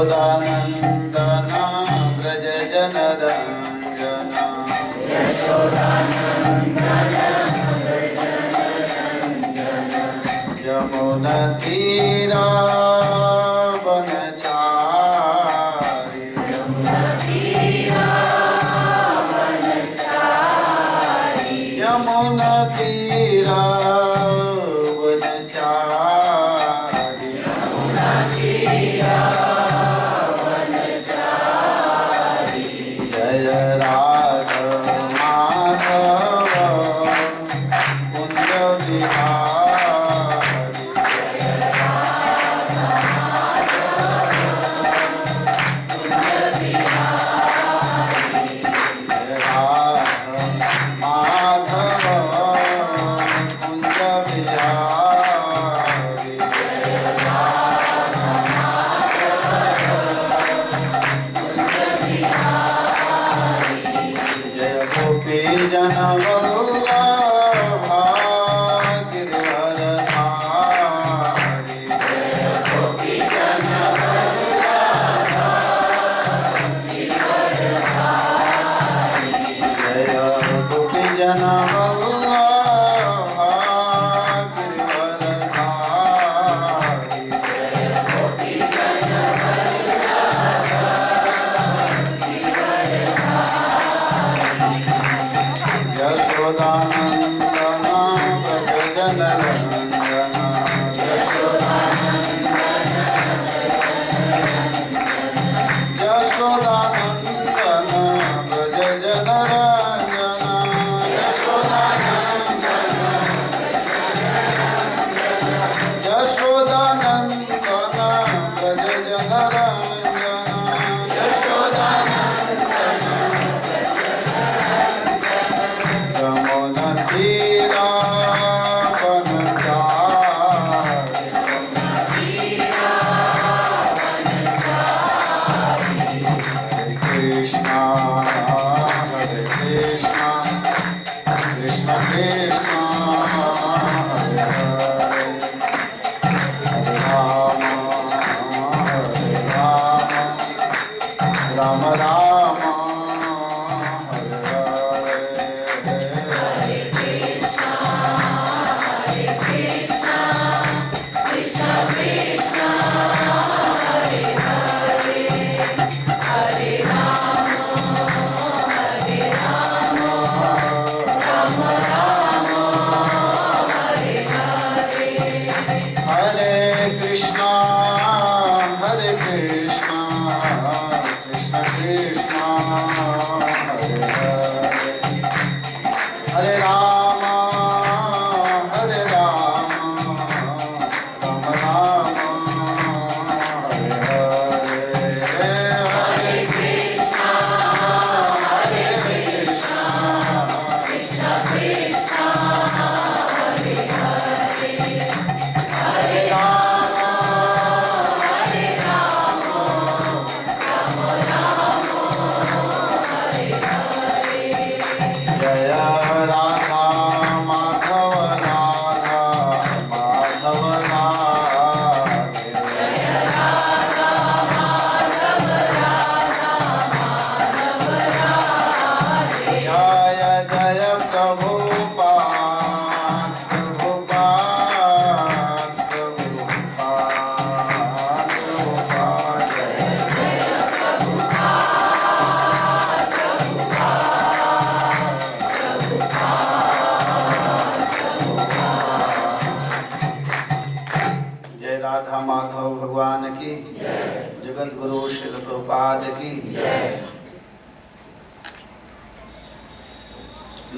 यशोदानन्दन व्रज जनरञ्जन यमुनतीरा वनचारि यमुनतीरा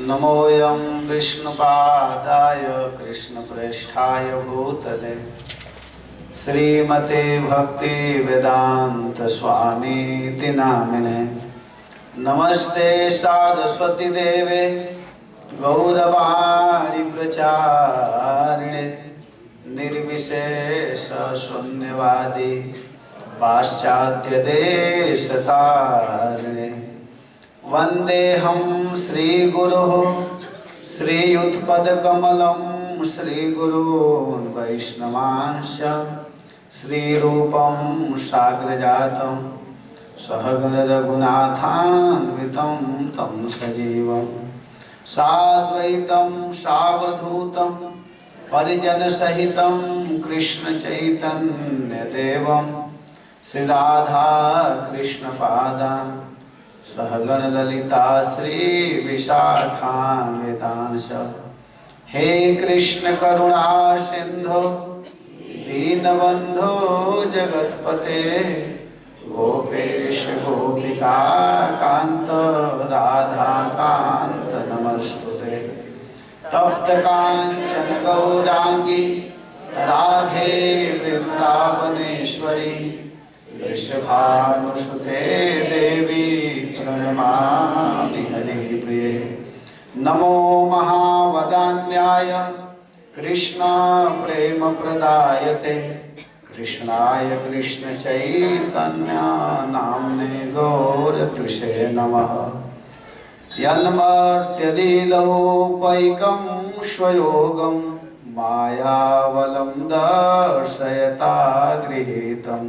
नमोऽयं विष्णुपादाय कृष्णप्रेष्ठाय भूतले श्रीमते भक्ति वेदांत स्वामीति नामिने नमस्ते सारस्वती देवे गौरवाणी प्रचारिणे निर्विशेष शून्यवादी पाश्चात्य देशतारिणे वंदेहम श्रीगुरुः श्रीयुत्पदकमलं श्रीगुरून् वैष्णवांश्च श्रीरूपं साग्रजातं सहगण रघुनाथान्वितं तं सजीवं साद्वैतं सावधूतं परिजनसहितं कृष्णचैतन्यदेवं श्रीराधा कृष्णपादान् सहगण ललिता श्रीविशाखान्वितांश। हे कृष्ण करुणा सिंधु दीनबंधो जगत्पते गोपेश गोपिका कांत राधा कांत नमस्तुते। तप्त कांचन गौरांगी राधे वृंदावनेश्वरी वृषभानुसुते देवी प्रणमामि हरिप्रिये। नमो महावदान्याय कृष्ण प्रेम प्रदायते कृष्णाय कृष्ण चैतन्य नाम्ने गौरतुषे नमः। यन्मर्त्यलीलौपैकं स्वयोगं मायावलं दर्शयता गृहीतं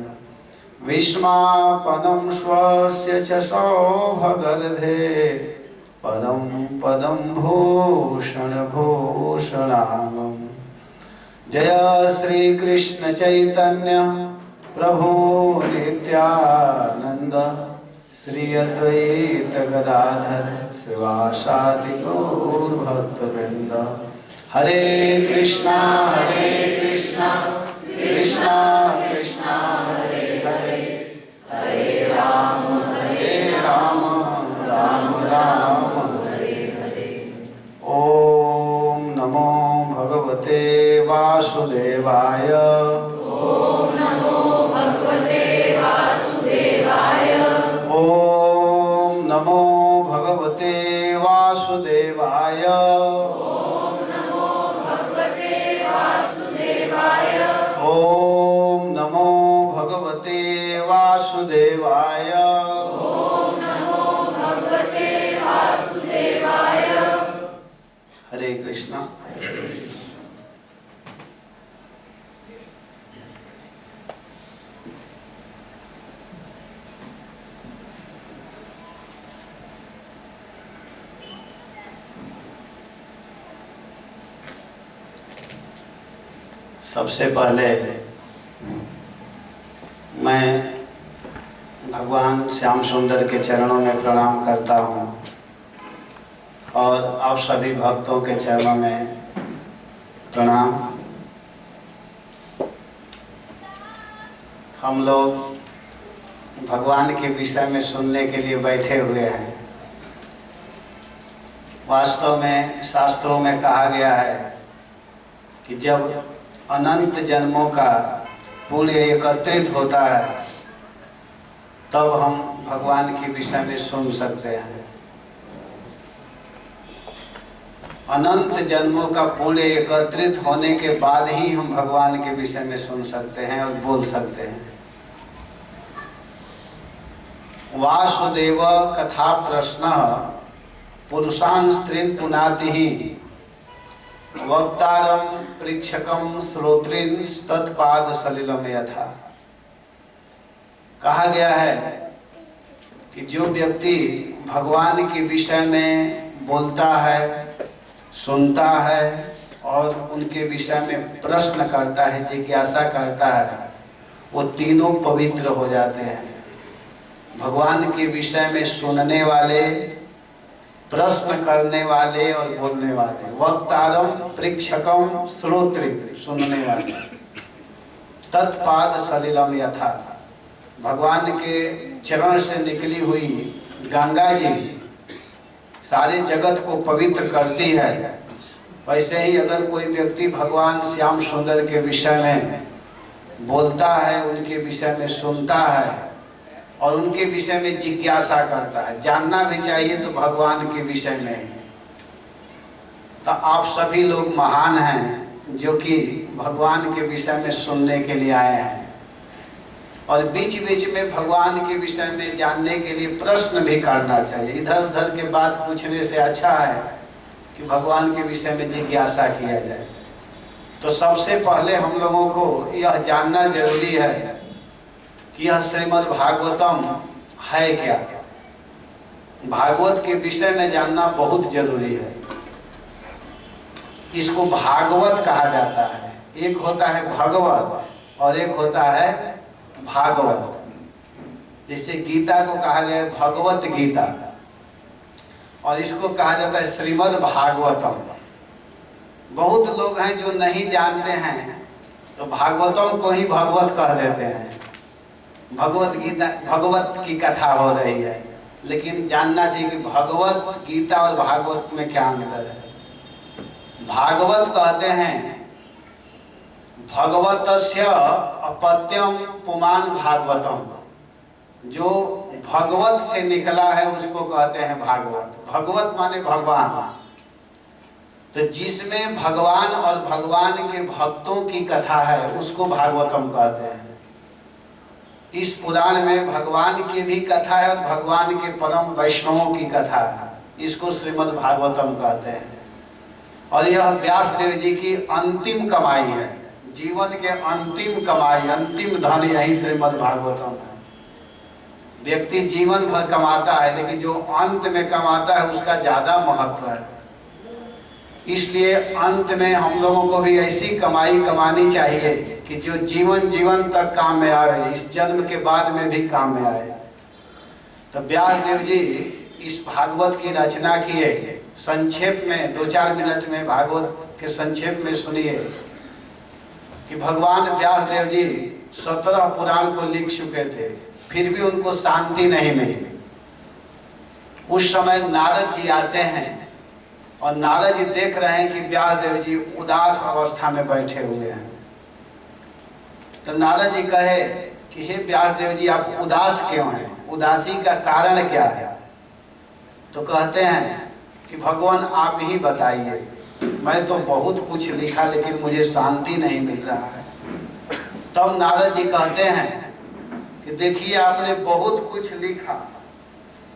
विस्मापनं स्वस्य च सौभगर्धे पदं पदं भूषणभूषणाङ्गम्। जय श्री कृष्ण चैतन्य प्रभु नित्यानंद श्री अद्वैत गदाधर श्रीवासादि गौर भक्तवृंद। हरे कृष्णा कृष्णा कृष्णा हरे हरे हरे राम राम राम हरे हरे। ओम नमो भगवते वासुदेवाय। ओम नमो भगवते वासुदेवाय। ओम नमो भगवते वासुदेवाय। ओम नमो भगवते वासुदेवाय। ओम नमो भगवते वासुदेवाय। ओम नमो भगवते वासुदेवाय। हरे कृष्णा। सबसे पहले मैं भगवान श्याम सुंदर के चरणों में प्रणाम करता हूँ और आप सभी भक्तों के चरणों में प्रणाम। हम लोग भगवान के विषय में सुनने के लिए बैठे हुए हैं। वास्तव में शास्त्रों में कहा गया है कि जब अनंत जन्मों का पुण्य एकत्रित होता है तब हम भगवान के विषय में सुन सकते हैं। अनंत जन्मों का पुण्य एकत्रित होने के बाद ही हम भगवान के विषय में सुन सकते हैं और बोल सकते हैं। वासुदेव कथा प्रश्न पुरुषान् स्त्रीन् पुनाति वक्तारं परीक्षकं श्रोत्रीन् तत्पाद सलिलम यथा। कहा गया है कि जो व्यक्ति भगवान के विषय में बोलता है, सुनता है और उनके विषय में प्रश्न करता है, जिज्ञासा करता है, वो तीनों पवित्र हो जाते हैं। भगवान के विषय में सुनने वाले, प्रश्न करने वाले और बोलने वाले। वक्तारम परीक्षकम श्रोत्री, सुनने वाले। तत्पाद सलिलम यथा, भगवान के चरण से निकली हुई गंगा जी सारे जगत को पवित्र करती है, वैसे ही अगर कोई व्यक्ति भगवान श्याम सुंदर के विषय में बोलता है, उनके विषय में सुनता है और उनके विषय में जिज्ञासा करता है, जानना भी चाहिए तो भगवान के विषय में। तो आप सभी लोग महान हैं जो कि भगवान के विषय में सुनने के लिए आए हैं और बीच बीच में भगवान के विषय में जानने के लिए प्रश्न भी करना चाहिए। इधर उधर के बात पूछने से अच्छा है कि भगवान के विषय में जिज्ञासा किया जाए। तो सबसे पहले हम लोगों को यह जानना जरूरी है कि यह श्रीमद् भागवतम है क्या। भागवत के विषय में जानना बहुत जरूरी है। इसको भागवत कहा जाता है। एक होता है भगवत और एक होता है भागवत। जैसे गीता को कहा गया है भगवत गीता और इसको कहा जाता है श्रीमद् भागवतम। बहुत लोग हैं जो नहीं जानते हैं तो भागवतम को ही भगवत कह देते हैं। भगवत गीता भगवत की कथा हो रही है, लेकिन जानना चाहिए कि भगवत गीता और भागवत में क्या अंतर है। भागवत कहते हैं भगवतस्य अपत्यम पुमान भागवतम, जो भगवत से निकला है उसको कहते हैं भागवत। भगवत माने भगवान। तो जिसमें भगवान और भगवान के भक्तों की कथा है उसको भागवतम कहते हैं। इस पुराण में भगवान की भी कथा है और भगवान के परम वैष्णवों की कथा है, इसको श्रीमद् भागवतम कहते हैं। और यह व्यास देव जी की अंतिम कमाई है, जीवन के अंतिम कमाई, अंतिम धन यही श्रीमद् भागवतम है। व्यक्ति जीवन भर कमाता है लेकिन जो अंत में कमाता है उसका ज्यादा महत्व है। इसलिए अंत में हम लोगों को भी ऐसी कमाई कमानी चाहिए कि जो जीवन तक काम में आए, इस जन्म के बाद में भी काम में आए। तो व्यास देव जी इस भागवत की रचना किए। संक्षेप में 2-4 मिनट में भागवत के संक्षेप में सुनिए कि भगवान व्यास देव जी 17 पुराण को लिख चुके थे, फिर भी उनको शांति नहीं मिली। उस समय नारद जी आते हैं और नारद जी देख रहे हैं कि व्यास देव जी उदास अवस्था में बैठे हुए हैं। तो नारद जी कहे कि हे व्यास देव जी आप उदास क्यों हैं, उदासी का कारण क्या है। तो कहते हैं कि भगवान आप ही बताइए, मैं तो बहुत कुछ लिखा लेकिन मुझे शांति नहीं मिल रहा है। तब नारद जी कहते हैं कि देखिए आपने बहुत कुछ लिखा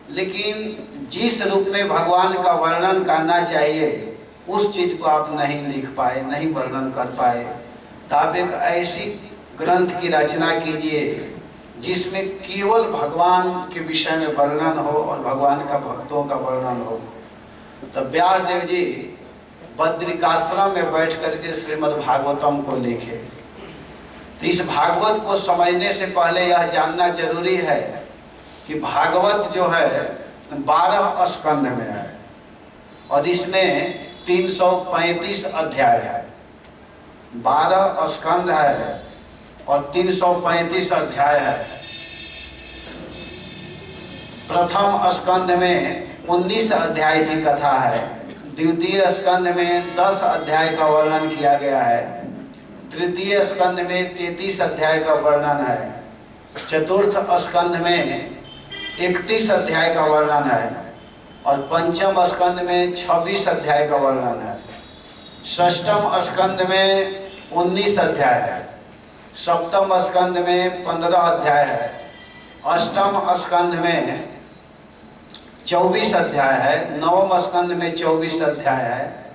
लेकिन जिस रूप में भगवान का वर्णन करना चाहिए उस चीज को आप नहीं लिख पाए, नहीं वर्णन कर पाए। तो आप एक ऐसी ग्रंथ की रचना कीजिए जिसमें केवल भगवान के विषय में वर्णन हो और भगवान का भक्तों का वर्णन हो। तो व्यास देव जी बद्रिकाश्रम में बैठ करके श्रीमद् भागवतम को लिखे। तो इस भागवत को समझने से पहले यह जानना जरूरी है कि भागवत जो है 12 स्कंध में है और इसमें 335 अध्याय है। 12 स्कंध है और 335 अध्याय है। प्रथम स्कंध में 19 अध्याय की कथा है। द्वितीय स्कंध में 10 अध्याय का वर्णन किया गया है। तृतीय स्कंध में 33 अध्याय का वर्णन है। चतुर्थ स्कंध में 31 अध्याय का वर्णन है और पंचम स्कंद में 26 अध्याय का वर्णन है। षष्ठम स्कंद में 19 अध्याय है। सप्तम स्कंद में 15 अध्याय है। अष्टम स्कंद में 24 अध्याय है। नवम स्कंद में 24 अध्याय है।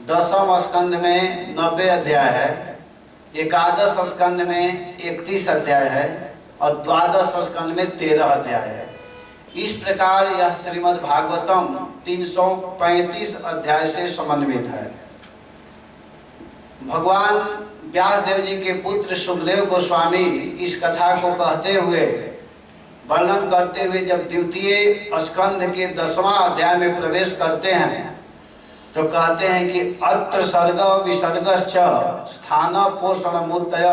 दसम स्कंद में 90 अध्याय है। एकादश स्कंद में 31 अध्याय है और द्वादश स्कंद में 13 अध्याय है। इस प्रकार यह श्रीमद् भागवतम 335 अध्याय से समन्वित है। भगवान व्यास देव जी के पुत्र सुखदेव गोस्वामी इस कथा को कहते हुए, वर्णन करते हुए जब द्वितीय स्कंध के 10वां अध्याय में प्रवेश करते हैं तो कहते हैं कि अत्र सर्ग विसर्गश्च स्थान पोषण मुक्तय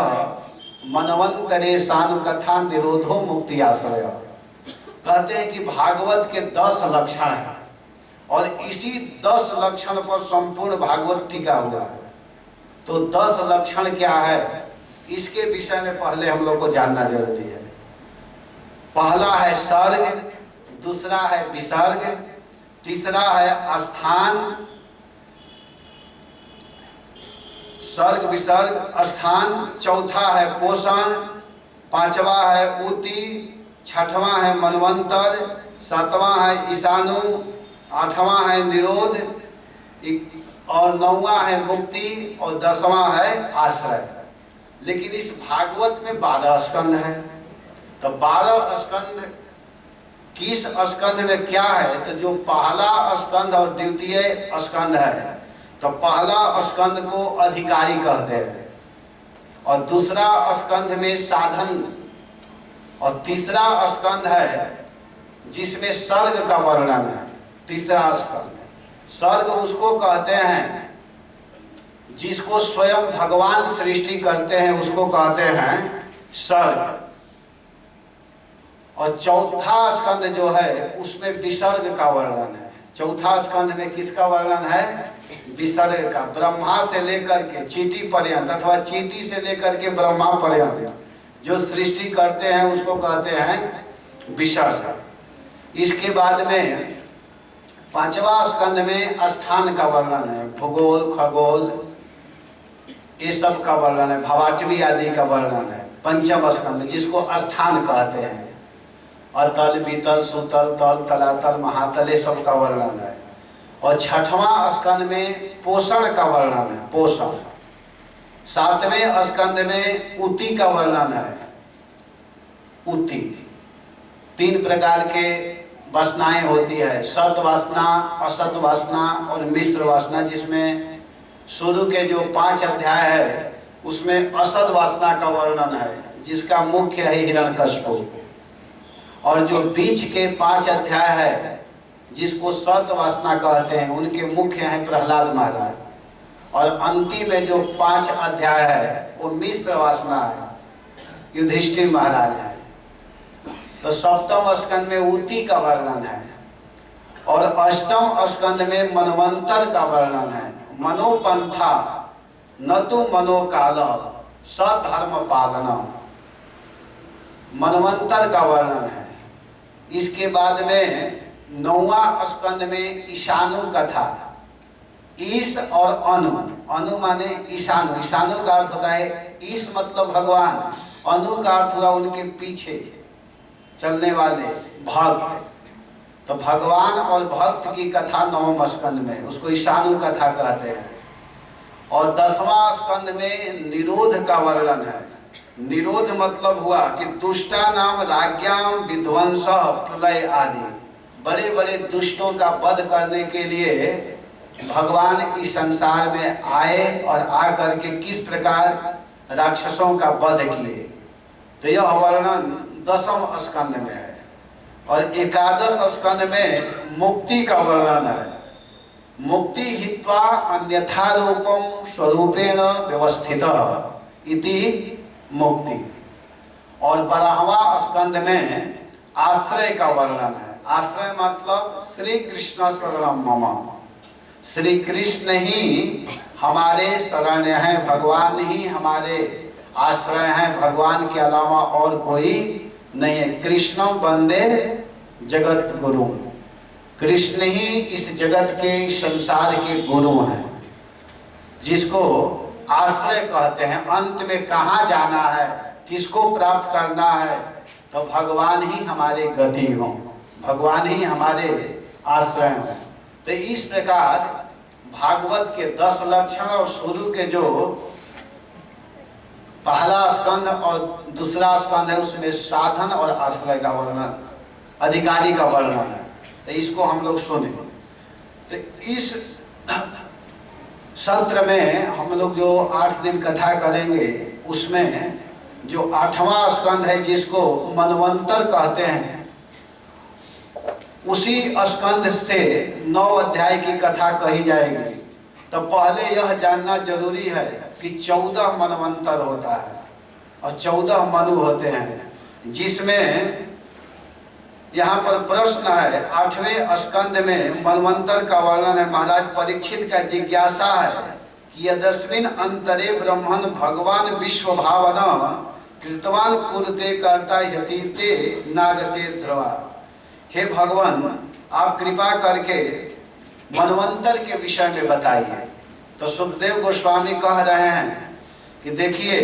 मनवंतरे सानुकथा निरोधो मुक्ति आश्रय। कहते हैं कि भागवत के 10 लक्षण हैं और इसी 10 लक्षण पर संपूर्ण भागवत टिका हुआ है। तो 10 लक्षण क्या है इसके विषय में पहले हम लोग को जानना जरूरी है। पहला है सर्ग, दूसरा है विसर्ग, तीसरा है स्थान, सर्ग विसर्ग स्थान, चौथा है पोषण, पांचवा है ऊति, छठवां है मनवंतर, सातवां है ईशानु, आठवां है निरोध और 9वां है मुक्ति और 10वां है आश्रय। लेकिन इस भागवत में 12 स्कंध है। तो 12 स्कंध किस स्कंध में क्या है? तो जो पहला स्कंध और द्वितीय स्कंध है, तो पहला स्कंध को अधिकारी कहते हैं, और दूसरा स्कंध में साधन, और तीसरा स्कंध है जिसमें सर्ग का वर्णन है। तीसरा स्कंध सर्ग उसको कहते हैं जिसको स्वयं भगवान सृष्टि करते हैं, उसको कहते हैं सर्ग। और चौथा स्कंद जो है उसमें विसर्ग का वर्णन है। चौथा स्कंद में किसका वर्णन है? विसर्ग का। ब्रह्मा से लेकर के चींटी पर्यंत अथवा चींटी से लेकर के ब्रह्मा पर्यंत जो सृष्टि करते हैं उसको कहते हैं विसर्ग। इसके बाद में 5वां स्कंद में स्थान का वर्णन है, भूगोल खगोल ये सब का वर्णन है, भवाटवी आदि का वर्णन है। 5वां स्कंद जिसको स्थान कहते हैं, अतल बीतल सुतल तल तलातल महातल ये सब का वर्णन है। और 6वां स्कंद में पोषण का वर्णन है, पोषण। 7वें स्कंद में उति का वर्णन है, उति। 3 प्रकार के वासनाएं होती है, सत वासना, असत वासना और मिश्र वासना, जिसमें शुरू के जो 5 अध्याय है उसमें असत वासना का वर्णन है जिसका मुख्य है हिरण्यकश्यप, और जो बीच के 5 अध्याय है जिसको सत वासना कहते हैं उनके मुख्य हैं प्रहलाद महाराज, और अंतिम में जो 5 अध्याय है वो मिश्र वासना है, युधिष्ठिर महाराज है। तो 7वें स्कंद में उति का वर्णन है, और 8वें स्कंद में मनवंतर का वर्णन है। मनोपंथा न तो मनोकाल सधर्म पालना, मनवंतर का वर्णन है। इसके बाद में 9वां स्कंद में ईशानु कथा, ईश और अनु, अनु माने ईशानु, ईशानु का अर्थ होता है ईश मतलब भगवान, अनु का अर्थ हुआ उनके पीछे चलने वाले भक्त। तो भगवान और भक्त की कथा 9वें स्कंद में, उसको ईशानु कथा कहते हैं। और 10वां स्कंद में निरोध का वर्णन है। निरोध मतलब हुआ कि दुष्टा नाम राज्ञाम विध्वंस प्रलय आदि, बड़े बड़े दुष्टों का वध करने के लिए भगवान इस संसार में आए और आकर के किस प्रकार राक्षसों का वध किए। तो यह वर्णन 10वें स्कंद में है। और 11 स्कंद में मुक्ति का वर्णन है। मुक्ति हित्वा अन्यथा रूपम स्वरूपेण व्यवस्थित इति मुक्ति। और 12वां स्कंद में आश्रय का वर्णन है। आश्रय मतलब श्री कृष्ण शरणम मम, श्री कृष्ण ही हमारे शरण हैं, भगवान ही हमारे आश्रय हैं, भगवान के अलावा और कोई नहीं है। कृष्ण वंदे जगत गुरु, कृष्ण ही इस जगत के संसार के गुरु हैं, जिसको आश्रय कहते हैं। अंत में कहाँ जाना है, किसको प्राप्त करना है, तो भगवान ही हमारे गति हो, भगवान ही हमारे आश्रय हो। तो इस प्रकार भागवत के 10 लक्षण और शुरू के जो पहला स्कंध और दूसरा स्कंध है उसमें साधन और आश्रय का वर्णन, अधिकारी का वर्णन है। तो इसको हम लोग सुने। तो इस सत्र में हम लोग जो 8 दिन कथा करेंगे उसमें जो 8वां स्कंध है जिसको मनवंतर कहते हैं, उसी स्कंध से 9 अध्याय की कथा कही जाएगी। तो पहले यह जानना जरूरी है कि 14 मनवंतर होता है और 14 मनु होते हैं, जिसमें यहाँ पर प्रश्न है 8वें स्कंद में मनवंतर का वर्णन है। महाराज परीक्षित का जिज्ञासा है कि यदस्मिन् अंतरे ब्रह्मन् भगवान विश्व भावना कृतवान कुरुते कर्ता यतीते नागते ध्रुवा। हे भगवान, आप कृपा करके मनवंतर के विषय में बताइए। तो सुखदेव गोस्वामी कह रहे हैं कि देखिए,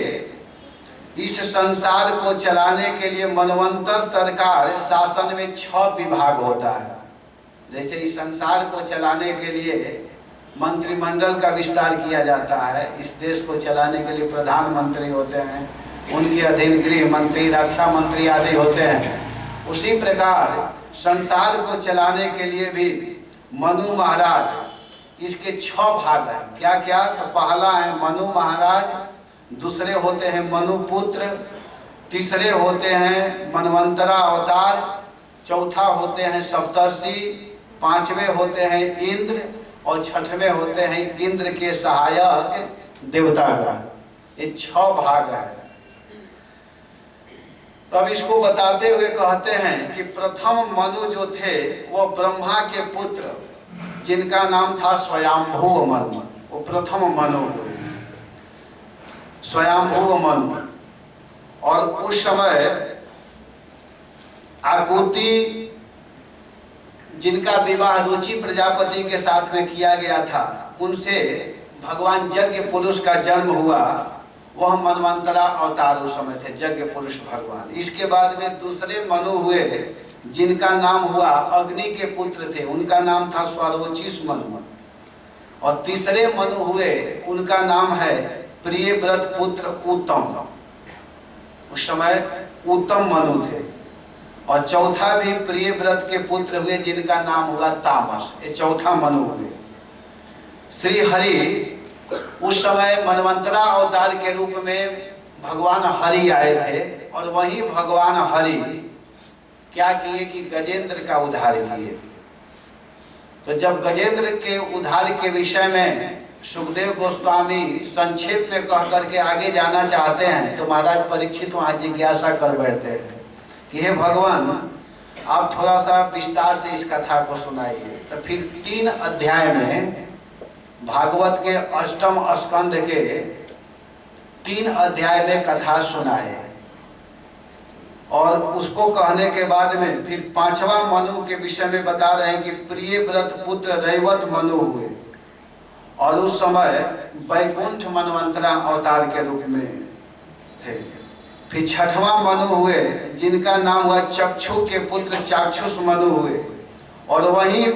इस संसार को चलाने के लिए मनवंतर सरकार शासन में 6 विभाग होता है। जैसे इस संसार को चलाने के लिए मंत्रिमंडल का विस्तार किया जाता है। इस देश को चलाने के लिए प्रधानमंत्री होते हैं, उनके अधीन गृह मंत्री, रक्षा मंत्री आदि होते हैं। उसी प्रकार संसार को चलाने के लिए भी मनु महाराज, इसके 6 भाग हैं। क्या क्या? तो पहला है मनु महाराज, दूसरे होते हैं मनु पुत्र, तीसरे होते हैं मनवंतरा अवतार, चौथा होते हैं सप्तर्षि, पांचवें होते हैं इंद्र और छठवें होते हैं इंद्र के सहायक देवतागण। ये 6 भाग हैं। तब इसको बताते हुए कहते हैं कि प्रथम मनु जो थे वो ब्रह्मा के पुत्र, जिनका नाम था स्वयंभू मनु, वो प्रथम मनु हुए, स्वयंभू मनु। और उस समय आकुति, जिनका विवाह रुचि प्रजापति के साथ में किया गया था, उनसे भगवान यज्ञ पुरुष का जन्म हुआ। वह मनवंतरा अवतार उस समय थे, यज्ञ पुरुष भगवान। इसके बाद में दूसरे मनु हुए, जिनका नाम हुआ अग्नि के पुत्र थे, उनका नाम था स्वरोचिष मनु। और तीसरे मनु हुए, उनका नाम है प्रियव्रत पुत्र उत्तम। उस समय उत्तम मनु थे। और चौथा भी प्रियव्रत के पुत्र हुए, जिनका नाम हुआ तामस। ये चौथा मनु हुए। श्री हरि उस समय मनवंतरा अवतार के रूप में भगवान हरि आए थे। और वही भगवान हरि क्या किए कि गजेंद्र का उद्धार किए। तो जब गजेंद्र के उद्धार के विषय में सुखदेव गोस्वामी संक्षेप में कह करके आगे जाना चाहते हैं, तो महाराज परीक्षित वहां जिज्ञासा कर बैठते हैं कि हे भगवान, आप थोड़ा सा विस्तार से इस कथा को सुनाइए। तो फिर 3 अध्याय में भागवत के 8वें स्कंद के 3 अध्याय में कथा सुनाए। और उसको कहने के बाद में फिर 5वां मनु के विषय में बता रहे हैं कि प्रियव्रत पुत्र रैवत मनु हुए। और उस समय वैकुंठ मनवंतरा अवतार के रूप में थे। फिर 6वां मनु हुए, जिनका नाम हुआ चक्षु के पुत्र चाक्षुष मनु हुए। और वहीं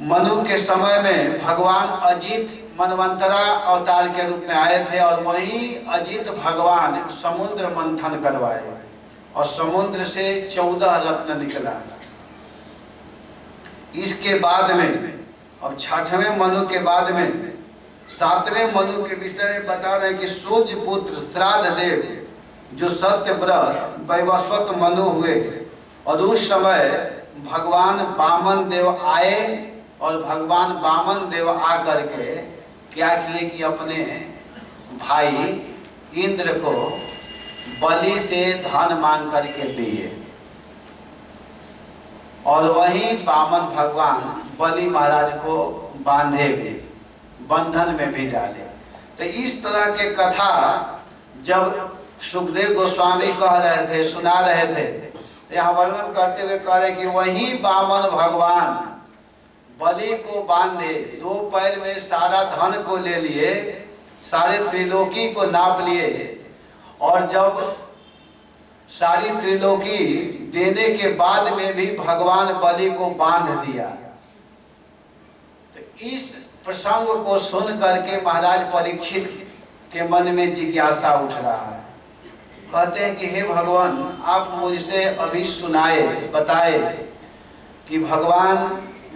मनु के समय में भगवान अजित मनवंतरा अवतार के रूप में आए थे। और वहीं अजित भगवान समुद्र मंथन करवाए और समुद्र से 14 रत्न निकला। इसके बाद में अब 6वें मनु के बाद में 7वें मनु के विषय में बता रहे हैं कि सूर्य पुत्र श्राद्ध देव, जो सत्यव्रत वैवस्वत मनु हुए। और उस समय भगवान वामन देव आए। और भगवान वामन देव आकर के क्या किए कि अपने भाई इंद्र को बलि से धन मांग करके दिए। और वहीं वामन भगवान बलि महाराज को बांधे भी, बंधन में भी डाले। तो इस तरह के कथा जब सुखदेव गोस्वामी कह रहे थे, सुना रहे थे, तो यहाँ वर्णन करते हुए कह रहे कि वही वामन भगवान बलि को बांधे, 2 पैर में सारा धन को ले लिए, सारे त्रिलोकी को नाप लिए। और जब सारी त्रिलोकी देने के बाद में भी भगवान बलि को बांध दिया। तो इस प्रसंग को सुन करके महाराज परीक्षित के मन में जिज्ञासा उठ रहा है। कहते हैं कि हे भगवान, आप मुझसे अभी सुनाए, बताए कि भगवान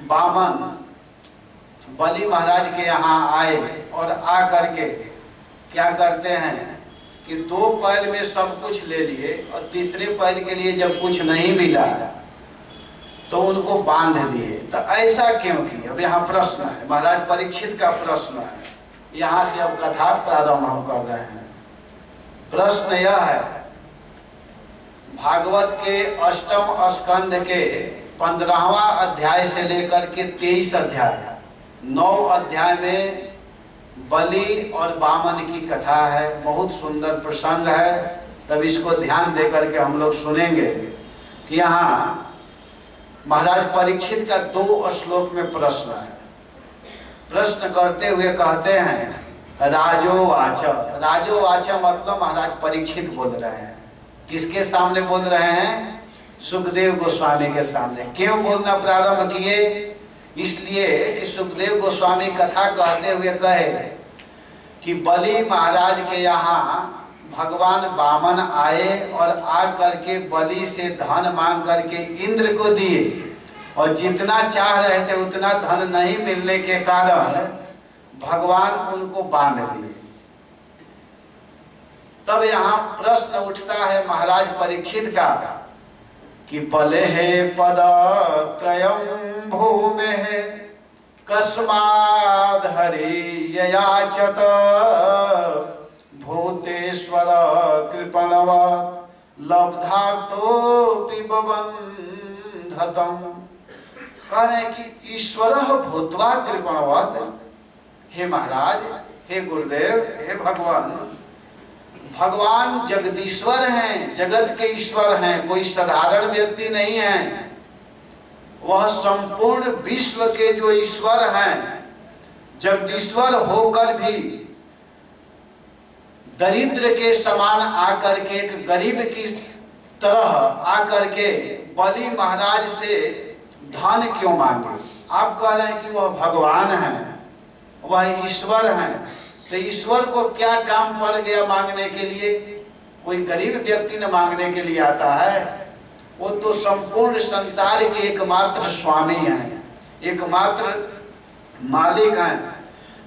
वामन बलि महाराज के यहाँ आए और आ करके क्या करते हैं कि 2 पैर में सब कुछ ले लिए और तीसरे पैर के लिए जब कुछ नहीं मिला तो उनको बांध दिए। तो ऐसा क्यों किया? अब यहाँ प्रश्न है, महाराज परीक्षित का प्रश्न है। यहाँ से अब कथा प्रारंभ हम कर रहे हैं। प्रश्न यह है, भागवत के 8वें स्कंद के 15वां अध्याय से लेकर के 23 अध्याय, 9 अध्याय में बलि और वामन की कथा है। बहुत सुंदर प्रसंग है। तब इसको ध्यान देकर के हम लोग सुनेंगे कि यहाँ महाराज परीक्षित का 2 श्लोक में प्रश्न है। प्रश्न करते हुए कहते हैं राजोवाच। राजोवाच मतलब महाराज परीक्षित बोल रहे हैं। किसके सामने बोल रहे हैं? सुखदेव गोस्वामी के सामने। क्यों बोलना प्रारंभ किए? इसलिए कि सुखदेव गोस्वामी कथा कहते हुए कहे कि बलि महाराज के यहाँ भगवान वामन आए और आ करके बलि से धन मांग करके इंद्र को दिए, और जितना चाह रहे थे उतना धन नहीं मिलने के कारण भगवान उनको बांध दिए। तब यहाँ प्रश्न उठता है महाराज परीक्षित का कि बले है पद त्रयं भूमे है कस्माद् हरि ययाचत भूतेश्वर कृपणव लब्धार्थोऽपि बबन्धतम्। कह रहे हैं कि ईश्वर भूत्वा कृपणवत्, हे महाराज, हे गुरुदेव, हे भगवान, भगवान जगदीश्वर हैं, जगत के ईश्वर हैं, कोई साधारण व्यक्ति नहीं है। वह संपूर्ण विश्व के जो ईश्वर हैं, जगदीश्वर होकर भी दरिद्र के समान आकर के, एक गरीब की तरह आकर के बलि महाराज से धन क्यों मांगे? आप कह रहे हैं कि वह भगवान हैं, वह ईश्वर हैं, तो ईश्वर को क्या काम पड़ गया मांगने के लिए? कोई गरीब व्यक्ति न मांगने के लिए आता है, वो तो संपूर्ण संसार के एकमात्र स्वामी हैं, एकमात्र मालिक हैं।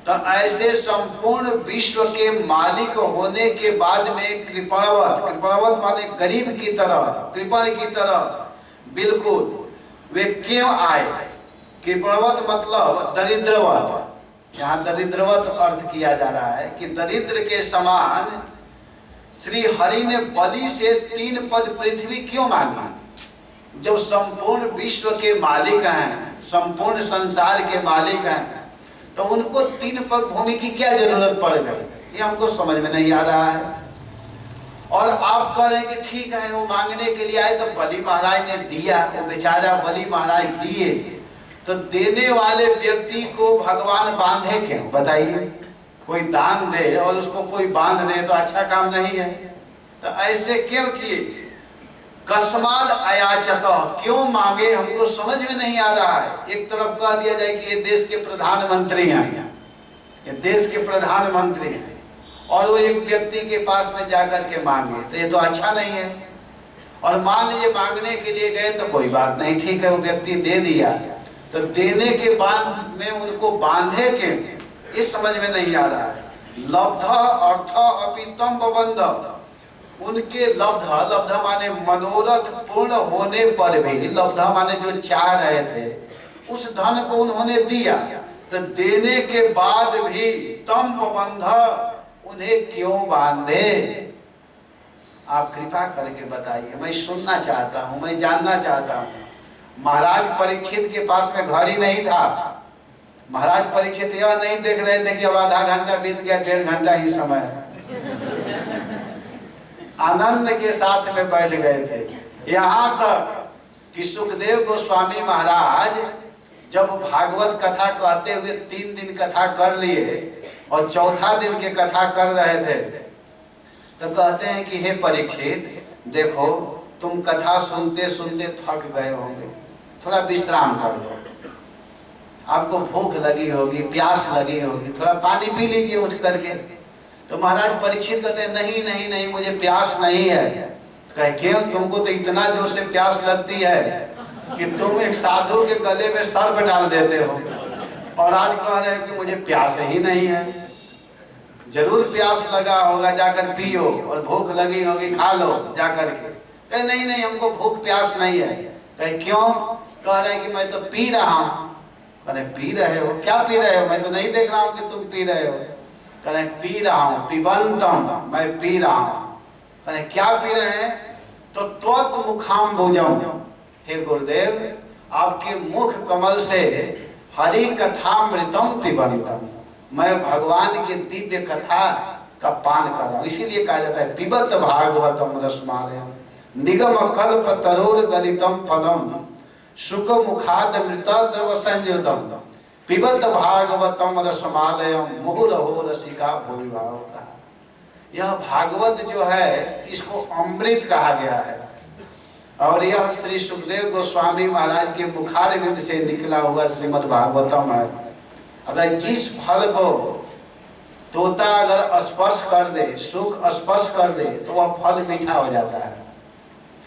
तो ऐसे संपूर्ण विश्व के मालिक होने के बाद में कृपणवत, कृपणवत माने गरीब की तरह, कृपण की तरह बिल्कुल वे क्यों आए? कृपणवत मतलब दरिद्रवत, यहाँ दरिद्रवत अर्थ किया जा रहा है कि दरिद्र के समान श्री हरि ने बलि से 3 पद पृथ्वी क्यों मांगी? जब संपूर्ण विश्व के मालिक हैं, संपूर्ण संसार के मालिक हैं, तो उनको 3 पद भूमि की क्या जरूरत पड़ गई? ये हमको समझ में नहीं आ रहा है। और आप कह रहे हैं कि ठीक है, वो मांगने के लिए आए तो बलि महाराज ने दिया, वो बेचारा बलि महाराज दिए, तो देने वाले व्यक्ति को भगवान बांधे क्यों? बताइए, कोई दान दे और उसको कोई बांध दे तो अच्छा काम नहीं है। तो ऐसे क्यों किए? कस्माद अयाचत, क्यों मांगे? हमको समझ में नहीं आ रहा है। एक तरफ कह दिया जाए कि ये देश के प्रधानमंत्री हैं, ये देश के प्रधानमंत्री हैं, और वो एक व्यक्ति के पास में जाकर के मांगे, तो ये तो अच्छा नहीं है। और मान लीजिए मांगने के लिए गए तो कोई बात नहीं, ठीक है, वो व्यक्ति दे दिया, तो देने के बाद में उनको बांधे के, ये समझ में नहीं आ रहा है। लब्ध अर्थ अपितम बबंध, उनके लब्ध, लब्ध माने मनोरथ पूर्ण होने पर भी, लब्ध माने जो चाह रहे थे उस धन को उन्होंने दिया, तो देने के बाद भी तम बबंध, उन्हें क्यों बांधे? आप कृपा करके बताइए, मैं सुनना चाहता हूँ, मैं जानना चाहता हूँ। महाराज परीक्षित के पास में घर ही नहीं था। महाराज परीक्षित यह नहीं देख रहे थे कि अब आधा घंटा बीत गया, 1.5 घंटा ही समय है। आनंद के साथ में बैठ गए थे। यहाँ तक कि सुखदेव गोस्वामी महाराज जब भागवत कथा कहते हुए 3 दिन कथा कर लिए और चौथा दिन के कथा कर रहे थे, तो कहते हैं कि हे परीक्षित, देखो तुम कथा सुनते सुनते थक गए होंगे, थोड़ा विश्राम कर लो, आपको भूख लगी होगी, प्यास लगी होगी, थोड़ा पानी पी लीजिए उठ करके। तो महाराज परीक्षित कहते हैं नहीं नहीं नहीं, मुझे प्यास नहीं है। कहे क्यों? तुमको तो इतना जोर से प्यास लगती है कि तुम एक साधु के गले में सर्प डाल देते हो, और आज कह रहे हैं कि मुझे प्यास ही नहीं है। जरूर प्यास लगा होगा, जाकर पियो, और भूख लगी होगी, खा लो जाकर के। कहे नहीं नहीं, हमको भूख प्यास नहीं है। कहे क्यों? कह रहे हैं कि मैं तो पी रहा हूँ। कहे पी रहे हो? क्या पी रहे हो? मैं तो नहीं देख रहा हूँ कि तुम पी रहे हो। कहे पी रहा हूँ, पिबंतम, मैं पी रहा हूँ। कहे क्या पी रहे हैं? तो त्वत् मुखाम्बुजम, हे गुरुदेव, आपके मुख कमल से हरि कथामृतम पिबंतम, मैं भगवान की दिव्य कथा का पान कर रहा हूँ। इसीलिए कहा जाता है पिबत भागवतम रसमालयम निगम कल्प तरोर गलितम फलम सुख मुखाद मृत द्रव संयुतम पिबत भागवतम रसमालयम मुहुरहो रसिका भूरिभाव। यह भागवत जो है इसको अमृत कहा गया है। और यह श्री सुखदेव गोस्वामी महाराज के मुखारविंद से निकला हुआ श्रीमद् भागवतम है। अगर जिस फल को तोता अगर स्पर्श कर दे, सुख स्पर्श कर दे, तो वह फल मीठा हो जाता है।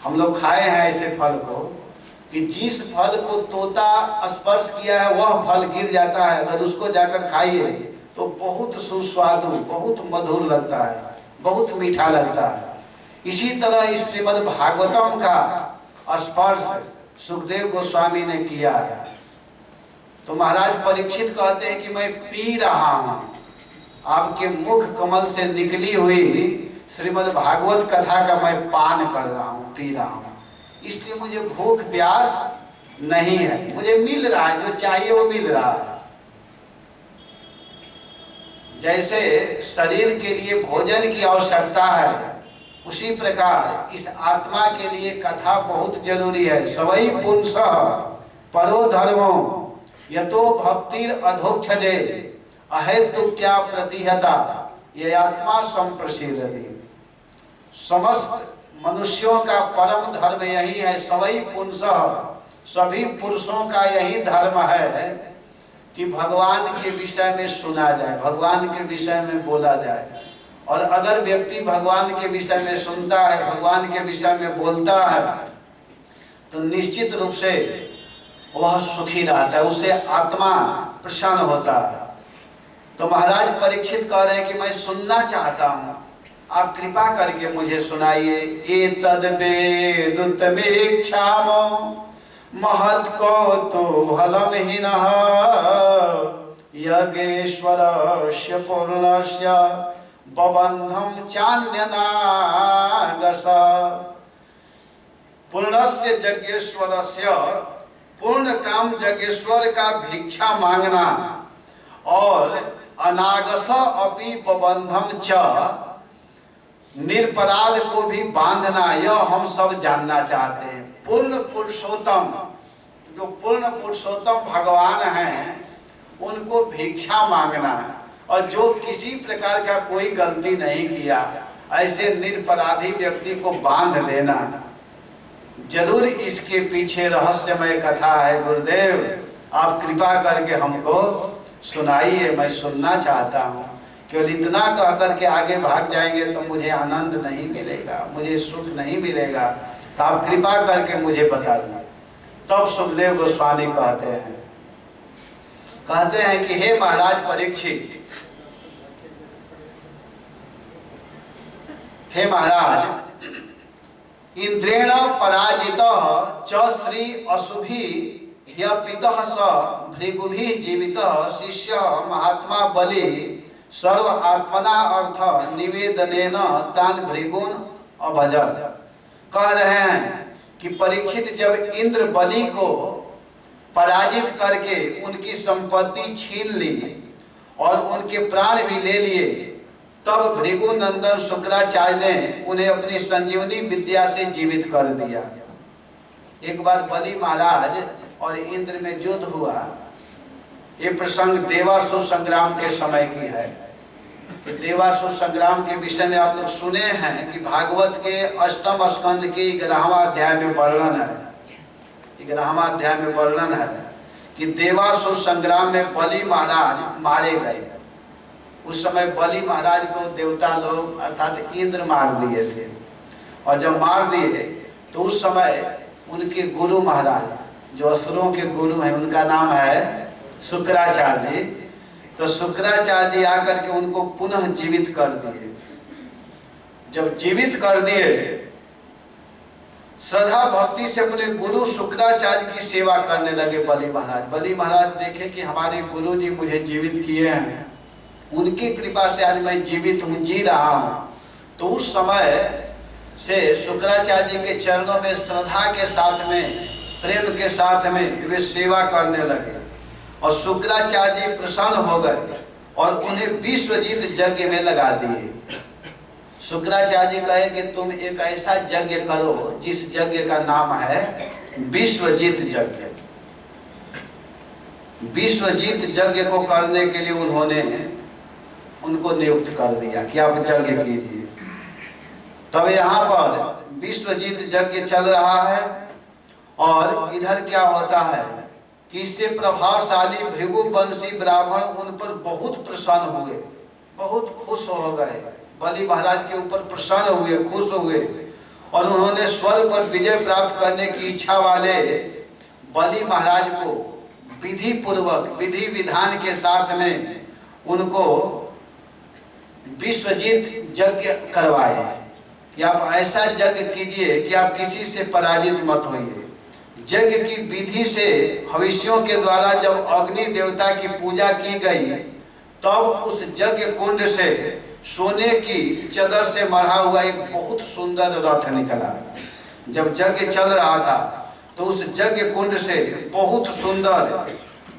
हम लोग खाए हैं ऐसे फल को कि जिस फल को तोता स्पर्श किया है वह फल गिर जाता है, अगर उसको जाकर खाइए तो बहुत सुस्वादु, बहुत मधुर लगता है, बहुत मीठा लगता है। इसी तरह इस श्रीमद् भागवतम का स्पर्श सुखदेव गोस्वामी ने किया है। तो महाराज परीक्षित कहते हैं कि मैं पी रहा हूं आपके मुख कमल से निकली हुई श्रीमद् भागवत कथा का मैं पान कर रहा हूं, पी रहा हूं, इसलिए मुझे भूख प्यास नहीं है, मुझे मिल रहा है, जो चाहिए वो मिल रहा है। जैसे शरीर के लिए भोजन की आवश्यकता है, उसी प्रकार इस आत्मा के लिए कथा बहुत जरूरी है। सवई पुंस परो धर्मो यतो भक्तिर अधोक्षजे अहेतु क्या प्रतिहता ये आत्मा संप्रसिद्धि। समस्त मनुष्यों का परम धर्म यही है। सवई पुंस, सभी पुरुषों का यही धर्म है कि भगवान के विषय में सुना जाए, भगवान के विषय में बोला जाए। और अगर व्यक्ति भगवान के विषय में सुनता है, भगवान के विषय में बोलता है, तो निश्चित रूप से वह सुखी रहता है, उससे आत्मा प्रसन्न होता है। तो महाराज परीक्षित कह रहे हैं कि मैं सुनना चाहता हूँ, आप कृपा करके मुझे सुनाइए। एतद् वेदुतमेक्षामो महत् कौतूहलमहीनः यज्ञेश्वरस्य पूर्णस्य बबन्धं चान्यनागस। पूर्णस्य यज्ञेश्वरस्य, पूर्ण काम यज्ञेश्वर का भिक्षा मांगना, और अनागस अपि बबन्धम च, निरपराध को भी बांधना, यह हम सब जानना चाहते हैं। पूर्ण पुरुषोत्तम, जो पूर्ण पुरुषोत्तम भगवान हैं, उनको भिक्षा मांगना, और जो किसी प्रकार का कोई गलती नहीं किया, ऐसे निरपराधी व्यक्ति को बांध देना, जरूर इसके पीछे रहस्यमय कथा है। गुरुदेव आप कृपा करके हमको सुनाइए, मैं सुनना चाहता हूँ। केवल इतना कह करके आगे भाग जाएंगे तो मुझे आनंद नहीं मिलेगा, मुझे सुख नहीं मिलेगा, तो आप कृपा करके मुझे बताइए। तब सुखदेव गोस्वामी कहते हैं कि हे महाराज परीक्षित, हे महाराज, इंद्रेण पराजितः च श्री अशुभि ह्यपितः स भृगुभिः जीवितः शिष्य महात्मा बलि सर्व आत्मना अर्थ निवेदनेन तान भृगुन अभजत। कह रहे हैं कि परीक्षित जब इंद्र बलि को पराजित करके उनकी संपत्ति छीन ली और उनके प्राण भी ले लिए, तब भृगु नंदन शुक्राचार्य ने उन्हें अपनी संजीवनी विद्या से जीवित कर दिया। एक बार बलि महाराज और इंद्र में युद्ध हुआ। ये प्रसंग देवासुर संग्राम के समय की है। देवासुर संग्राम के विषय में आप लोग सुने हैं कि भागवत के अष्टम स्कंद के 11वां अध्याय में वर्णन है। 11वां अध्याय में वर्णन है कि देवासुर संग्राम में बलि महाराज मारे गए। उस समय बलि महाराज को देवता लोग अर्थात इंद्र मार दिए थे, और जब मार दिए तो उस समय उनके गुरु महाराज, जो असुरों के गुरु हैं, उनका नाम है शुक्राचार्य जी। तो शुक्राचार्य जी आकर के उनको पुनः जीवित कर दिए। जब जीवित कर दिए, श्रद्धा भक्ति से अपने गुरु शुक्राचार्य की सेवा करने लगे बलि महाराज। बलि महाराज देखे कि हमारे गुरु जी मुझे जीवित किए हैं, उनकी कृपा से आज मैं जीवित हूँ, जी रहा हूँ। तो उस समय से शुक्राचार्य जी के चरणों में श्रद्धा के साथ में, प्रेम के साथ में वे सेवा करने लगे, और शुक्राचार्य जी प्रसन्न हो गए और उन्हें विश्वजीत यज्ञ में लगा दिए। शुक्राचार्य जी कहे कि तुम एक ऐसा यज्ञ करो जिस यज्ञ का नाम है विश्वजीत यज्ञ। विश्वजीत यज्ञ को करने के लिए उन्होंने उनको नियुक्त कर दिया कि आप यज्ञ कीजिए। तब यहाँ पर विश्वजीत यज्ञ चल रहा है और इधर क्या होता है कि इससे प्रभावशाली भृगुवंशी ब्राह्मण उन पर बहुत प्रसन्न हुए, बहुत खुश हो गए, बलि महाराज के ऊपर प्रसन्न हुए, खुश हुए और उन्होंने स्वर्ग पर विजय प्राप्त करने की इच्छा वाले बलि महाराज को विधि पूर्वक विधि विधान के साथ में उनको विश्वजीत यज्ञ करवाए कि आप ऐसा यज्ञ कीजिए कि आप किसी से पराजित मत होइए। यज्ञ की विधि से भविष्यों के द्वारा जब अग्नि देवता की पूजा की गई तब उस यज्ञ कुंड से सोने की चदर से मढ़ा हुआ एक बहुत सुंदर रथ निकला। जब यज्ञ चल रहा था तो उस यज्ञ कुंड से बहुत सुंदर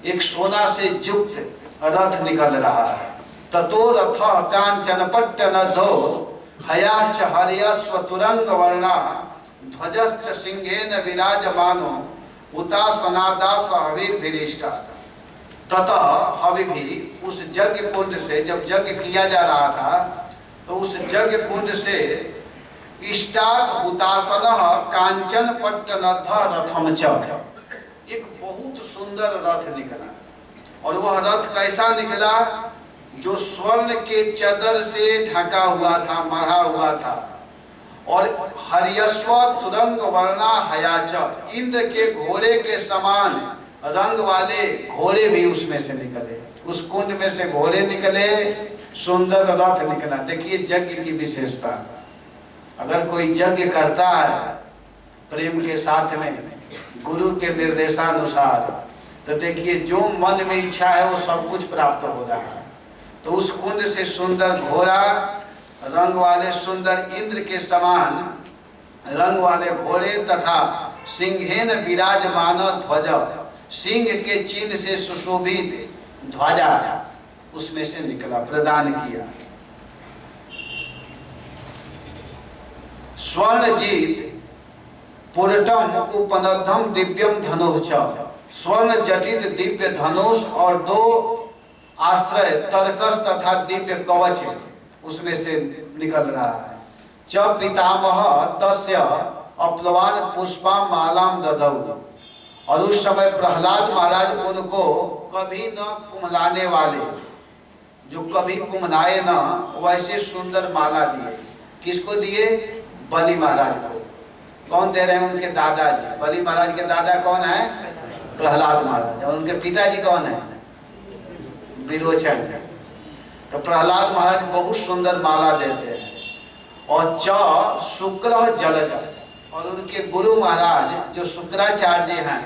एक सोना से युक्त रथ निकल रहा है। ततो रथ कांचन पट्टनधो हयाश्च हर्यस्व तुरंग वर्णा ध्वजश्च सिंहेन विराजमानो उतासनादास हविर्भिरिष्टा। ततः हविभि उस यज्ञ कुंड से जब यज्ञ किया जा रहा था तो उस यज्ञ कुंड से इष्टात् हुतासनः कांचन पट्टनध रथम च एक बहुत सुंदर रथ निकला। और वह रथ कैसा निकला? जो स्वर्ण के चदर से ढका हुआ था, मढ़ा हुआ था। और हर्यस्व तुरंग वर्णा हयाच इंद्र के घोड़े के समान रंग वाले घोड़े भी उसमें से निकले, उस कुंड में से घोड़े निकले, सुंदर रथ निकला। देखिए यज्ञ की विशेषता। अगर कोई यज्ञ करता है प्रेम के साथ में गुरु के निर्देशानुसार तो देखिए जो मन में इच्छा है वो सब कुछ प्राप्त हो रहा है। तो उस कुंड से सुंदर घोड़ा, रंग वाले सुंदर इंद्र के समान रंग वाले घोड़े तथा सिंहेन विराजमान ध्वज, सिंह के चिन्ह से सुशोभित ध्वजा उसमें से निकला, प्रदान किया। स्वर्णजीत पुरटम उपनद्धम दिव्यम धनुष, स्वर्ण जटित दिव्य धनुष और दो आश्रय तरकस तथा दिव्य कवच उसमें से निकल रहा है। च पितामह तस्य अप्लवान पुष्पा मालाम ददौ। और उस समय प्रहलाद महाराज उनको कभी न कुम्हलाने वाले, जो कभी कुम्हलाए न, वैसे सुंदर माला दिए। किसको दिए? बलि महाराज को। कौन दे रहे हैं? उनके दादाजी। बलि महाराज के दादा कौन है? प्रहलाद महाराज। और उनके पिताजी कौन है? विरोचन। तो प्रहलाद महाराज बहुत सुंदर माला देते हैं। और च शुक्र जलज, और उनके गुरु महाराज जो शुक्राचार्य हैं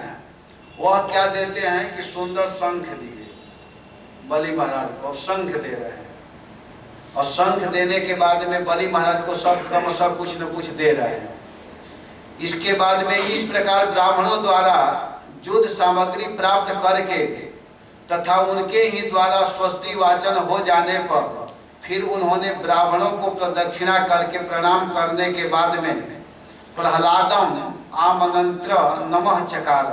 वह क्या देते हैं कि सुंदर शंख दिए बलि महाराज को, शंख दे रहे हैं। और शंख देने के बाद में बलि महाराज को सब कुछ न कुछ दे रहे हैं। इसके बाद में इस प्रकार ब्राह्मणों द्वारा युद्ध सामग्री प्राप्त करके तथा उनके ही द्वारा स्वस्ति वाचन हो जाने पर फिर उन्होंने ब्राह्मणों को प्रदक्षिणा करके प्रणाम करने के बाद में प्रहलादम आमंत्र नमः चकार,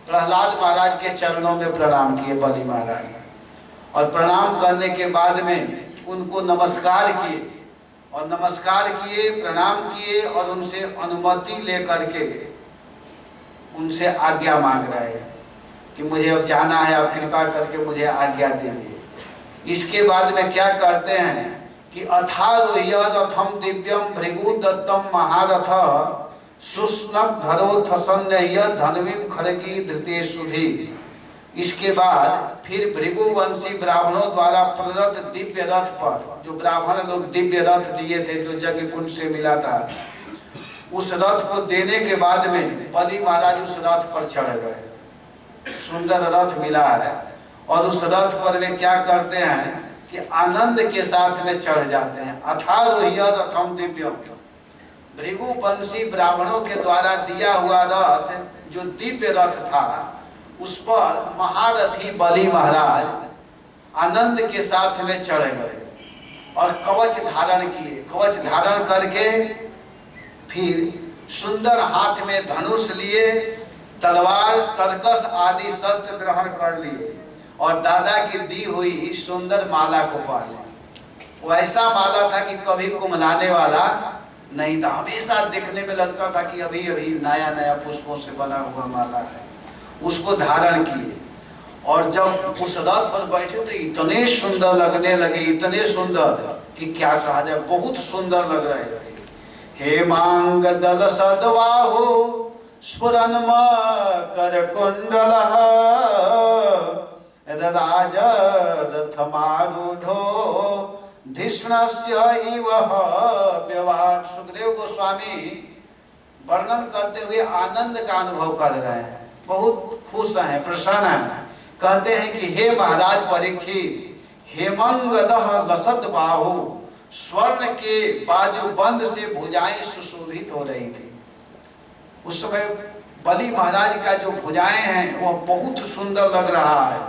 प्रहलाद महाराज के चरणों में प्रणाम किए बलि महाराज। और प्रणाम करने के बाद में उनको नमस्कार किए, और नमस्कार किए, प्रणाम किए और उनसे अनुमति लेकर के उनसे आज्ञा मांग रहे हैं कि मुझे अब जाना है, आप कृपा करके मुझे आज्ञा देंगे। इसके बाद में क्या करते हैं कि अथारोह्य रथम दिव्यम भृगुदत्तम महारथ सुस्नक धरोथ संदेह्य धनवीम खड़गी धृते सुधी। इसके बाद फिर भृगुवंशी ब्राह्मणों द्वारा प्रदत्त दिव्य रथ पर, जो ब्राह्मण लोग दिव्य रथ दिए थे जो यज्ञ कुंड से मिला था, उस रथ को देने के बाद में बलि महाराज उस रथ पर चढ़ गए। सुंदर रथ मिला है और उस रथ पर वे क्या करते हैं कि आनंद के साथ में चढ़ जाते हैं। अथारोह्य रथम दिव्यम, भृगुवंशी ब्राह्मणों के द्वारा दिया हुआ रथ जो दिव्य रथ था उस पर महारथी बलि महाराज आनंद के साथ में चढ़ गए और कवच धारण किए। कवच धारण करके फिर सुंदर हाथ में धनुष लिए, तलवार, तरकस आदि शस्त्र ग्रहण कर लिए और दादा की दी हुई सुंदर माला को पहने। वो ऐसा माला था कि कभी कुम्हलाने वाला नहीं था, हमेशा देखने में लगता था कि अभी अभी नया नया पुष्पों से बना हुआ माला है। उसको धारण किए और जब उस रथ पर बैठे तो इतने सुंदर लगने लगे, इतने सुंदर कि क्या कहा जाए, बहुत सुंदर लग रहे थे। हेमांग दल सद्बाहु स्फुरन मकर कुंडलः राजरथमारूढ़ो धिष्णस्य इव व्यवहार। सुखदेव गोस्वामी वर्णन करते हुए आनंद का अनुभव कर रहे हैं, बहुत खुश हैं, प्रसन्न हैं। कहते हैं कि हे महाराज परीक्षित, हेमंगदः लसत बाहु, स्वर्ण के बाजूबंद से भुजाएं सुशोभित हो रही थी। उस समय बलि महाराज का जो भुजाएं हैं वह बहुत सुंदर लग रहा है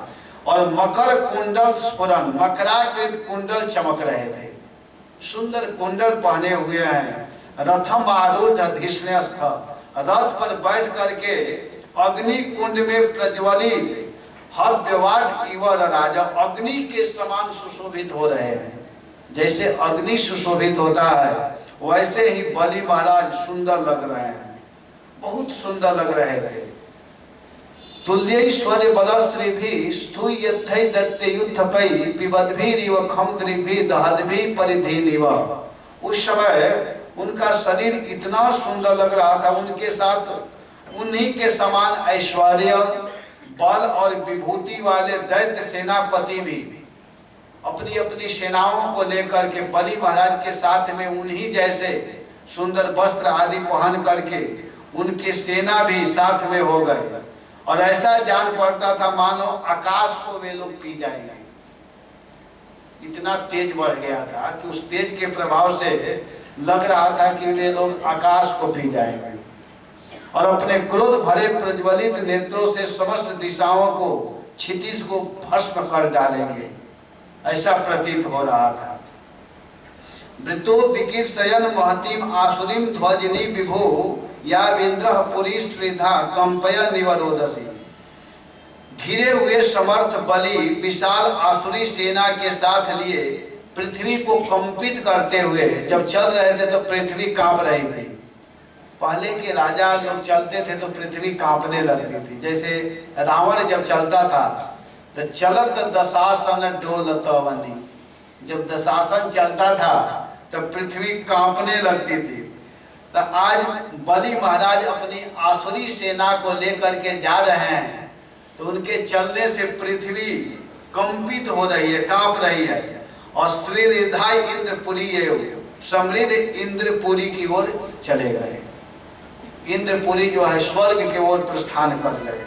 और मकर कुंडल स्फुरन, मकराकृत कुंडल चमक रहे थे, सुंदर कुंडल पहने हुए हैं। रथम आरूढ़ धिष्ण्यस्थ, रथ पर बैठ करके अग्नि कुंड में प्रज्वलित हव्यवाट इवर राजा, अग्नि के समान सुशोभित हो रहे हैं। जैसे अग्नि सुशोभित होता है वैसे ही बलि महाराज सुंदर लग रहे हैं, बहुत सुंदर लग रहे थे। तुल्यैश्वर्य बलश्रीभिः स्तूयथै दत्ते युद्धपै पिबद्भिरिव खम्द्रिभिः दहद्भिः परिधिनिव। उस समय उनका शरीर इतना सुंदर लग रहा था, उनके साथ उन्हीं के समान ऐश्वर्य, बल और विभूति वाले दैत्य सेनापति भी अपनी अपनी सेनाओं को लेकर के बलि महाराज के साथ में उन्हीं जैसे सुंदर वस्त्र आदि पहन करके उनके सेना भी साथ में हो गए और ऐसा जान पड़ता था मानो आकाश को वे लोग पी जाएंगे। इतना तेज बढ़ गया था कि उस तेज के प्रभाव से लग रहा था कि वे लोग आकाश को पी जाएंगे और अपने क्रोध भरे प्रज्वलित नेत्रों से समस्त दिशाओं को, क्षितिज को भस्म कर डालेंगे, ऐसा प्रतीत हो रहा था। वृतो विकीर्षयन् महतीम आसुरीं ध्वजिनी विभो यावेन्द्र पुरी स्त्रिधा कंपय निवरोधसी। घिरे हुए समर्थ बलि विशाल आसुरी सेना के साथ लिए पृथ्वी को कंपित करते हुए जब चल रहे थे तो पृथ्वी कांप रही थी। पहले के राजा जब चलते थे तो पृथ्वी कांपने लगती थी। जैसे रावण जब चलता था तो चलत दशासन डोलत वनी, जब दशासन चलता था तब पृथ्वी कांपने लगती थी। तो आज बलि महाराज अपनी आसुरी सेना को लेकर के जा रहे हैं तो उनके चलने से पृथ्वी कंपित हो रही है, कांप रही है और श्रीरिधा इंद्रपुरी, समृद्ध इंद्रपुरी की ओर चले गए। इंद्रपुरी जो है स्वर्ग की ओर प्रस्थान कर गए।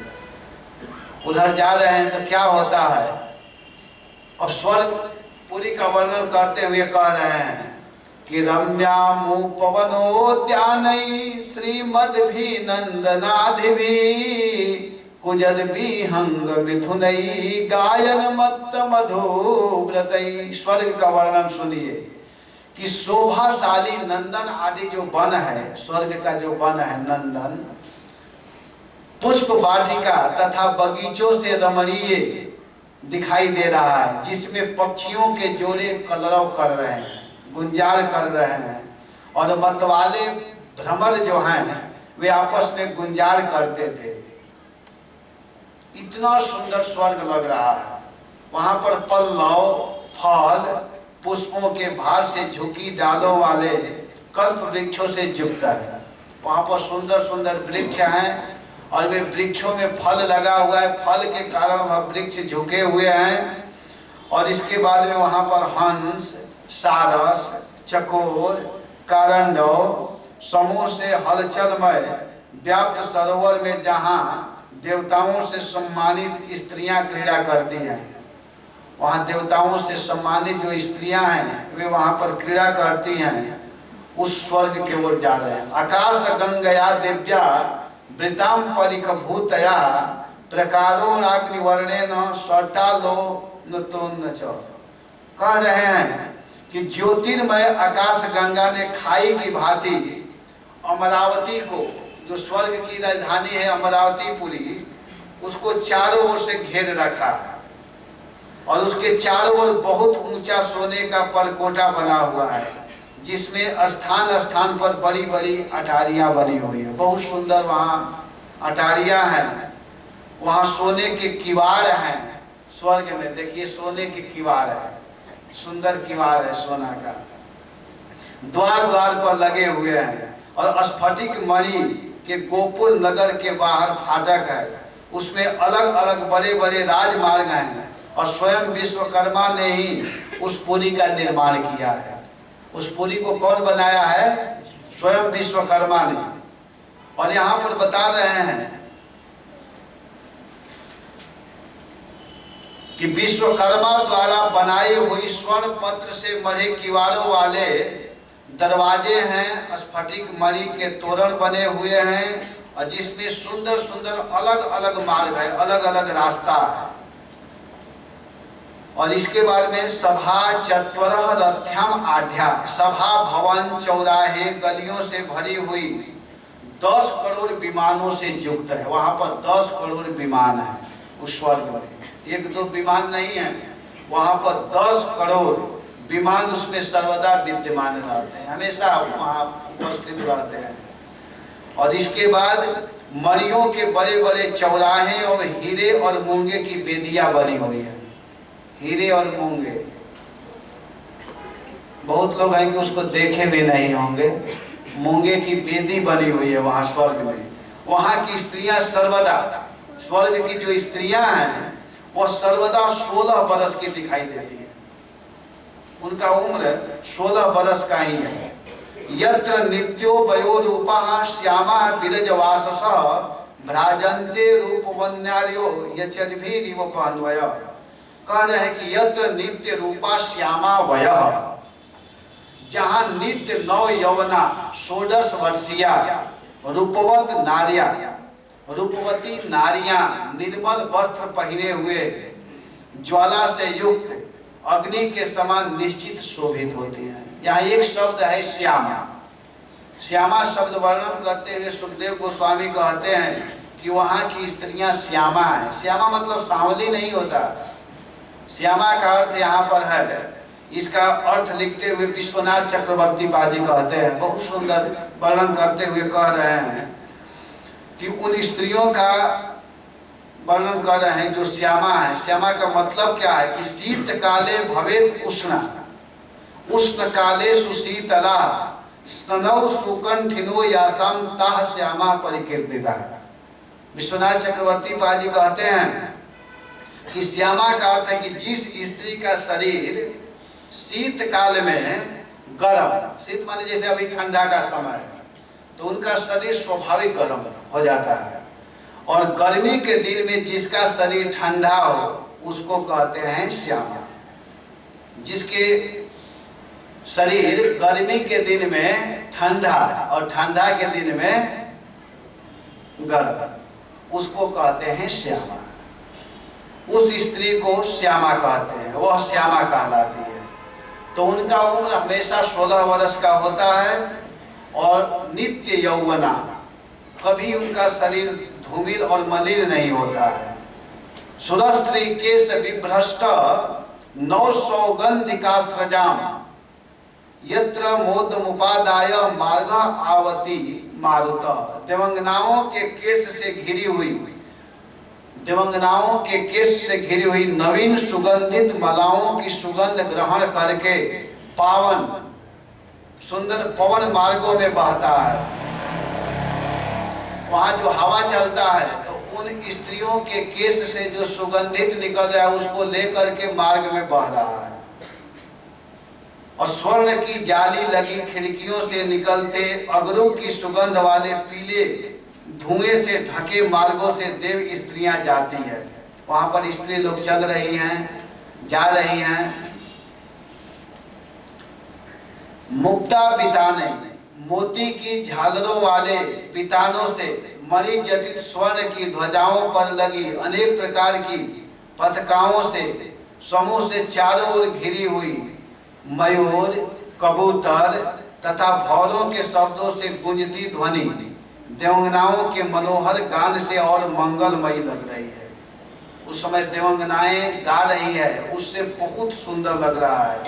उधर जा रहे हैं तो क्या होता है, अब स्वर्ग पुरी का वर्णन करते हुए कह रहे हैं कि रम्यामुपवनोद्यानै श्रीमद्भिनन्दनाधिभिः कुजद्भिहंग मिथुनै गायन मत्त मधुव्रतै। स्वर्ग का वर्णन सुनिए कि शोभाशाली नंदन आदि जो वन है, स्वर्ग का जो वन है नंदन, पुष्प वाटिका तथा बगीचों से रमणीय दिखाई दे रहा है, जिसमें पक्षियों के जोड़े कलरव कर रहे हैं, गुंजार कर रहे हैं और मतवाले भ्रमर जो हैं वे आपस में गुंजार करते थे। इतना सुंदर स्वर्ग लग रहा है। वहां पर पल्लव, फल, पुष्पों के भार से झुकी डालों वाले कल्प वृक्षों से युक्त है। वहां पर सुंदर सुंदर वृक्ष हैं और वे वृक्षों में फल लगा हुआ है, फल के कारण वह वृक्ष झुके हुए हैं। और इसके बाद में वहां पर हंस, सारस, चकोर, कारंडव समूह से हलचलमय व्याप्त सरोवर में जहां देवताओं से सम्मानित स्त्रियां क्रीड़ा करती हैं, वहां देवताओं से सम्मानित जो स्त्रियां हैं वे वहां पर क्रीड़ा करती हैं, उस स्वर्ग की ओर जा रहे हैं। आकाश गंगया दिव्या वृताम परिकभूतया प्रकारोराग्निवर्णेन स्वटालो नतोन्न च। कह रहे हैं कि ज्योतिर्मय आकाश गंगा ने खाई की भांति अमरावती को, जो स्वर्ग की राजधानी है अमरावतीपुरी, उसको चारों ओर से घेर रखा है और उसके चारों ओर बहुत ऊंचा सोने का परकोटा बना हुआ है, जिसमें स्थान स्थान पर बड़ी बड़ी अटारियां बनी हुई है। बहुत सुंदर वहाँ अटारियां हैं। वहाँ सोने के किवाड़ हैं। स्वर्ग में देखिए सोने के किवाड़ है, सुंदर किवाड़ है सोना का, द्वार द्वार पर लगे हुए हैं। और स्फटिक मणि के गोपुर नगर के बाहर फाटक है, उसमें अलग अलग बड़े बड़े राजमार्ग हैं। और स्वयं विश्वकर्मा ने ही उस पुरी का निर्माण किया है। उस पुरी को कौन बनाया है? स्वयं विश्वकर्मा ने। और यहाँ पर बता रहे हैं कि विश्वकर्मा द्वारा बनाई हुई स्वर्ण पत्र से मढ़े किवाड़ों वाले दरवाजे हैं, स्फटिक मणि के तोरण बने हुए हैं, और जिसमें सुंदर सुंदर अलग अलग मार्ग है, अलग अलग रास्ता है। और इसके बाद में सभा चत्वरः रथ्यम आढ्या, सभा भवन चौराहे गलियों से भरी हुई 10 करोड़ विमानों से युक्त है। वहां पर 10 करोड़ विमान है उस स्वर्ग में, एक दो विमान नहीं है, वहां पर 10 करोड़ विमान उसमें सर्वदा विद्यमान रहते हैं, हमेशा वहां उपस्थित रहते हैं। और इसके बाद मणियों के बड़े बड़े चौराहे और हीरे और मूंगे की बेदियां बनी हुई है। हीरे और मूंगे, बहुत लोग हैं कि उसको देखे भी नहीं होंगे। मूंगे की बेदी बनी हुई है वहां स्वर्ग में। वहां की स्त्रियां सर्वदा, स्वर्ग की जो स्त्रियां हैं वो सर्वदा 16 बरस की दिखाई देती है। उनका उम्र 16 बरस का ही है। यत्र नित्यो वयो रूपः श्यामः विरजवाससः भ्राजन्ते रूपवन्यार्यो यचर्भिरिव पान्वय। कह रहे हैं कि यत्र नित्य रूपा श्यामा वयः, जहाँ नित्य नव यौवना 16 वर्षीया रूपवत नारिया, रूपवती नारियां निर्मल वस्त्र पहने हुए ज्वाला से युक्त अग्नि के समान निश्चित शोभित होती हैं। यहाँ एक शब्द है श्यामा। श्यामा शब्द वर्णन करते हुए सुखदेव गोस्वामी कहते हैं कि वहाँ की स्त्रियां श्यामा है। श्यामा मतलब सांवली नहीं होता, श्यामा का अर्थ यहाँ पर है, इसका अर्थ लिखते हुए विश्वनाथ चक्रवर्ती पादी कहते हैं, बहुत सुंदर वर्णन करते हुए कह रहे हैं कि उन स्त्रियों का वर्णन कर रहे हैं जो श्यामा है। श्यामा का मतलब क्या है कि शीत काले भवेत उष्णा, उष्ण काले सुशीतला, स्ननौ सुकंठिनो यासाम ताः श्यामा परिकीर्तिता। विश्वनाथ चक्रवर्ती पादी कहते हैं कि श्यामा का अर्थ है कि जिस स्त्री का शरीर शीत काल में गर्म, शीत माने जैसे अभी ठंडा का समय है तो उनका शरीर स्वाभाविक गर्म हो जाता है, और गर्मी के दिन में जिसका शरीर ठंडा हो उसको कहते हैं श्यामा। जिसके शरीर गर्मी के दिन में ठंडा और ठंडा के दिन में गर्म, उसको कहते हैं श्यामा। उस स्त्री को श्यामा कहते हैं, वह श्यामा कहलाती है। तो उनका उम्र हमेशा 16 वर्ष का होता है और नित्य यौवना, कभी उनका शरीर धूमिल और मलिन नहीं होता है। सुरस्त्री केश विभ्रष्ट 9 सौगंधिका सृजाम यत्र मोदमुपादाय मार्ग आवती मारुत। देवंगनाओं के केश से घिरी हुई, देवंगनाओं के केश से घिरी हुई नवीन सुगंधित मालाओं की सुगंध ग्रहण करके पावन सुंदर पवन मार्गों में बहता है। वहाँ जो हवा चलता है तो उन स्त्रियों के केश से जो सुगंधित निकल रहा है उसको लेकर के मार्ग में बह रहा है। और स्वर्ण की जाली लगी खिड़कियों से निकलते अगरू की सुगंध वाले पीले धुएं से ढके मार्गों से देव स्त्रियां जाती है। वहां पर स्त्री लोग चल रही हैं, जा रही हैं। मुक्ता पिताने, मोती की झालरों वाले पितानों से मणि जटित स्वर्ण की ध्वजाओं पर लगी अनेक प्रकार की पताकाओं से समूह से चारों ओर घिरी हुई मयूर, कबूतर तथा भौरों के शब्दों से गुंजती ध्वनि देवंगनाओं के मनोहर गान से और मंगलमयी लग रही है। उस समय देवंगनाएं गा रही है, उससे बहुत सुंदर लग रहा है।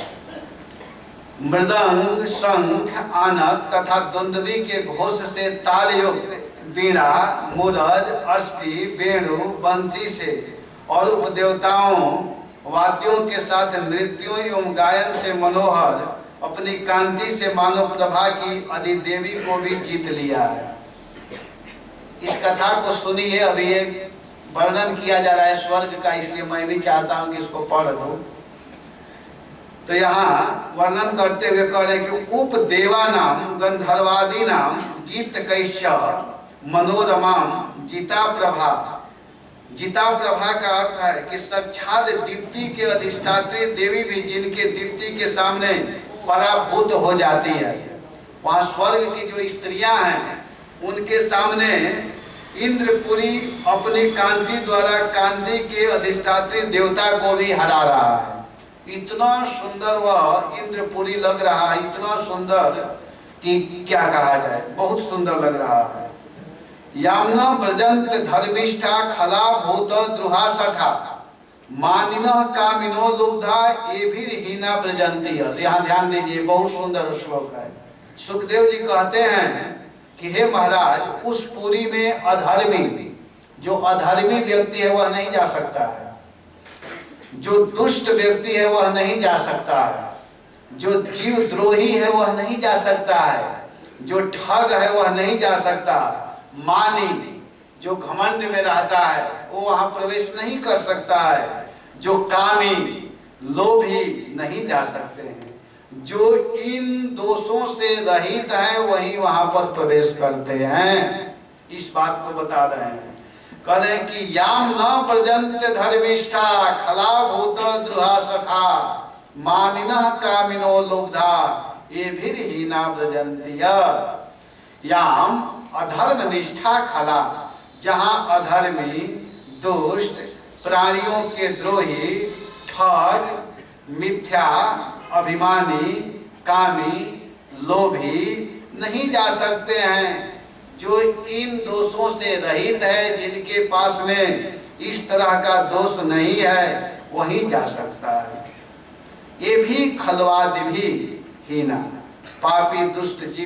मृदंग, शंख, आनक तथा दुंदुभी के घोष से ताल युक्त वीणा, मुरज, अष्टी, वेणु, बंसी से और उपदेवताओं वाद्यों के साथ नृत्यों एवं गायन से मनोहर अपनी कांति से मानव प्रभा की अधिदेवी को भी जीत लिया है। इस कथा को सुनिए। अभी एक वर्णन किया जा रहा है स्वर्ग का, इसलिए मैं भी चाहता हूं कि इसको पढ़ दूं। तो यहाँ वर्णन करते हुए कह रहे कि उपदेवा नाम गंधर्वादी नाम गीत कैश्य मनोरमाम गीता प्रभा। गीता प्रभा का अर्थ है कि साक्षात दीप्ति के अधिष्ठात्री देवी भी जिनके दीप्ति के सामने पराभूत हो जाती है। वहाँ स्वर्ग की जो स्त्रियां हैं उनके सामने इंद्रपुरी अपनी कांति द्वारा कांति के अधिष्ठात्री देवता को भी हरा रहा है। इतना सुंदर वह इंद्रपुरी लग रहा है, इतना सुंदर कि क्या कहा जाए, बहुत सुंदर लग रहा है। यामना व्रजंत धर्मिष्ठा खला भूत द्रुहा सठा मानिनः कामिनो लुब्धा एभिर हीना व्रजंती। यहाँ ध्यान दीजिए, बहुत सुंदर श्लोक है। सुखदेव जी कहते हैं कि हे महाराज, उस पुरी में अधर्मी, जो अधर्मी व्यक्ति है वह नहीं जा सकता है, जो दुष्ट व्यक्ति है वह नहीं जा सकता है, जो जीव द्रोही है वह नहीं जा सकता है, जो ठग है वह नहीं जा सकता, मानी जो घमंड में रहता है वो वहां प्रवेश नहीं कर सकता है, जो कामी लोभी नहीं जा सकते हैं, जो इन दोषों से रहित है वही वहां पर प्रवेश करते हैं। इस बात को बता रहे हैं। कह रहे कि याम न प्रजंत धर्मिष्ठा खला भूत द्रुहा सखा मानिनः कामिनो लुब्धा एभिर हीना व्रजंतीय। याम अधर्म निष्ठा खला, जहां अधर्मी, दुष्ट, प्राणियों के द्रोही, ठग, मिथ्या, अभिमानी, कामी, लोभी नहीं जा सकते हैं। जो इन दोषों से रहित है, जिनके पास में इस तरह का दोष नहीं है, वही जा सकता है। ये भी खलवादि भी हीना, पापी दुष्ट जीव